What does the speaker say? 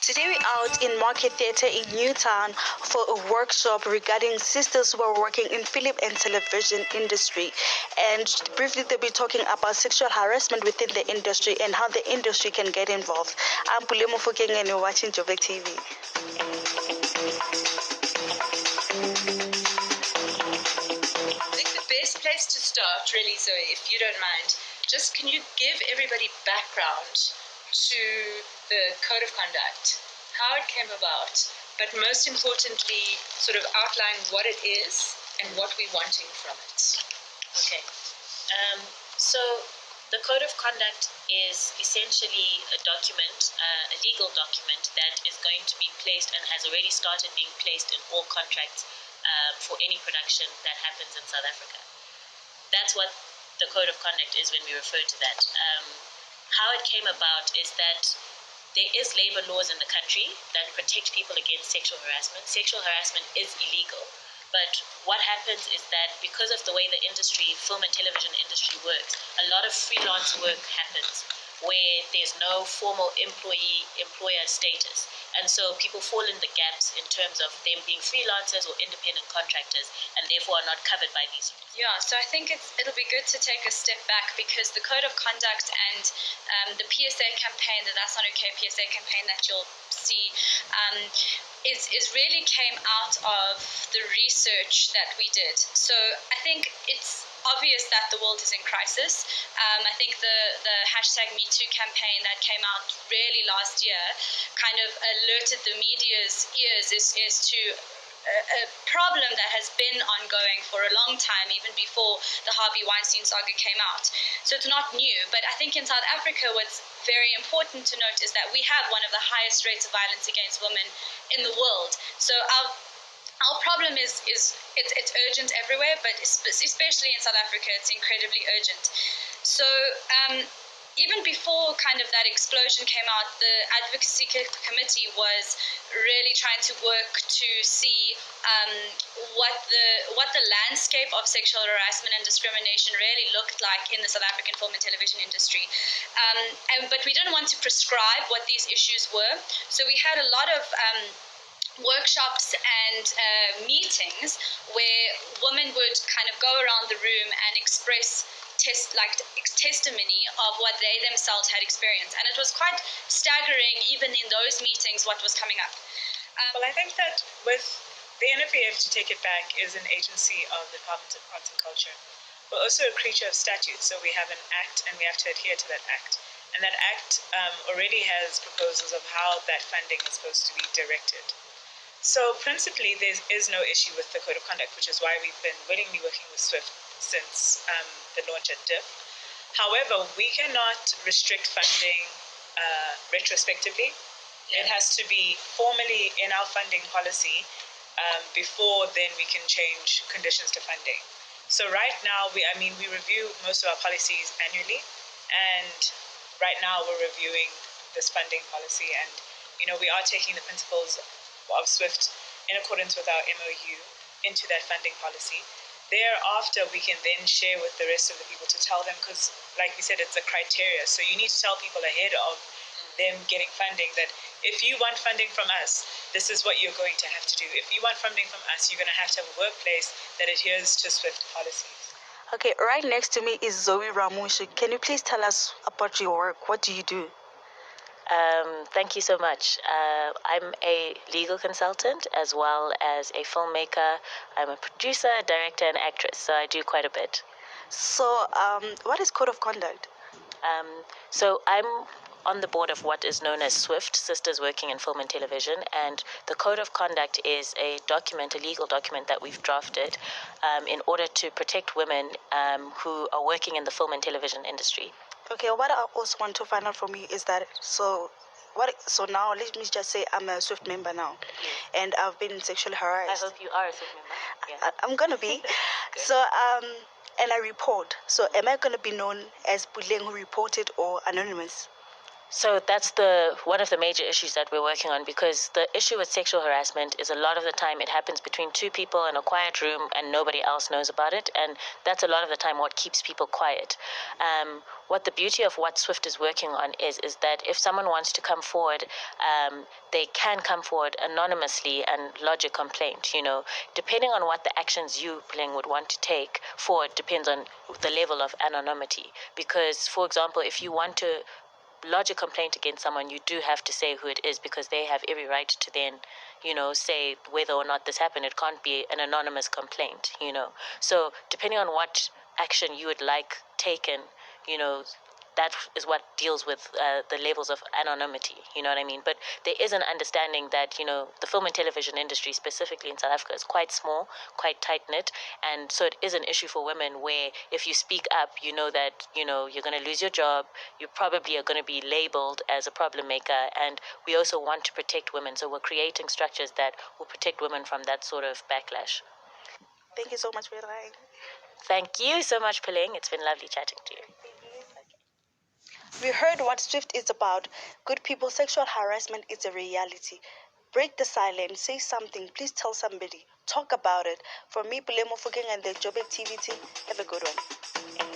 Today we're out in Market Theatre in Newtown for a workshop regarding sisters who are working in film and television industry. And briefly they'll be talking about sexual harassment within the industry and how the industry can get involved. I'm Pulemo Fokeng and you're watching Joburg TV. I think the best place to start, really, Zoe, if you don't mind, just can you give everybody background to the Code of Conduct, how it came about, but most importantly, sort of outline what it is and what we're wanting from it. Okay. So the Code of Conduct is essentially a document, a legal document that is going to be placed and has already started being placed in all contracts for any production that happens in South Africa. That's what the Code of Conduct is when we refer to that. How it came about is that there is labor laws in the country that protect people against sexual harassment. Sexual harassment is illegal, but what happens is that because of the way the industry, film and television industry works, a lot of freelance work happens where there's no formal employer status. And so people fall in the gaps in terms of them being freelancers or independent contractors and therefore are not covered by these rules. Yeah, so I think it'll be good to take a step back because the Code of Conduct and the PSA campaign, the That's Not Okay PSA campaign that you'll see, is really came out of the research that we did. So I think it's obvious that the world is in crisis. I think the hashtag #MeToo campaign that came out really last year kind of alerted the media's ears is to a problem that has been ongoing for a long time, even before the Harvey Weinstein saga came out. So it's not new, but I think in South Africa what's very important to note is that we have one of the highest rates of violence against women in the world. So our problem is it's urgent everywhere, but especially in South Africa, it's incredibly urgent. So even before kind of that explosion came out, the advocacy committee was really trying to work to see what the landscape of sexual harassment and discrimination really looked like in the South African film and television industry. But we didn't want to prescribe what these issues were, so we had a lot of workshops and meetings where women would kind of go around the room and express testimony of what they themselves had experienced, and it was quite staggering even in those meetings what was coming up. Well, I think that with the NFAF, to take it back, is an agency of the Department of Arts and Culture. We're also a creature of statute, so we have an act and we have to adhere to that act. And that act already has proposals of how that funding is supposed to be directed. So principally, there is no issue with the Code of Conduct, which is why we've been willingly working with SWIFT since the launch at DIP. However, we cannot restrict funding retrospectively. It has to be formally in our funding policy before then we can change conditions to funding. So right now, we review most of our policies annually, and right now we're reviewing this funding policy, and we are taking the principles of SWIFT in accordance with our MOU into that funding policy. Thereafter, we can then share with the rest of the people to tell them, because like we said, it's a criteria. So you need to tell people ahead of them getting funding that if you want funding from us, this is what you're going to have to do. If you want funding from us, you're going to have a workplace that adheres to SWIFT policies. Okay, right next to me is Zoe Ramushi. Can you please tell us about your work? What do you do? Thank you so much. I'm a legal consultant as well as a filmmaker. I'm a producer, director, and actress, so I do quite a bit. So, what is Code of Conduct? So I'm on the board of what is known as SWIFT, Sisters Working in Film and Television, and the Code of Conduct is a legal document that we've drafted in order to protect women who are working in the film and television industry. Okay, what I also want to find out from you is that, so now let me just say I'm a SWIFT member now, and I've been sexually harassed. I hope you are a SWIFT member. Yes. I'm gonna be. So, and I report. So am I gonna be known as Puleng who reported or anonymous? So that's one of the major issues that we're working on, because the issue with sexual harassment is a lot of the time it happens between two people in a quiet room and nobody else knows about it, and that's a lot of the time what keeps people quiet. What the beauty of what Swift is working on is that if someone wants to come forward, they can come forward anonymously and lodge a complaint. Depending on what the actions you, Pling, would want to take forward depends on the level of anonymity. Because, for example, if you want to lodge a complaint against someone, you do have to say who it is, because they have every right to then, say whether or not this happened. It can't be an anonymous complaint. So depending on what action you would like taken, you know, that is what deals with the levels of anonymity, you know what I mean? But there is an understanding that, the film and television industry, specifically in South Africa, is quite small, quite tight-knit, and so it is an issue for women where if you speak up, you know that, you're going to lose your job, you probably are going to be labeled as a problem maker, and we also want to protect women, so we're creating structures that will protect women from that sort of backlash. Thank you so much for your time. Thank you so much, Piling. It's been lovely chatting to you. We heard what Swift is about. Good people, sexual harassment is a reality. Break the silence, say something, please tell somebody, talk about it. For me, Pulemo Fuking and the Job Activity, have a good one.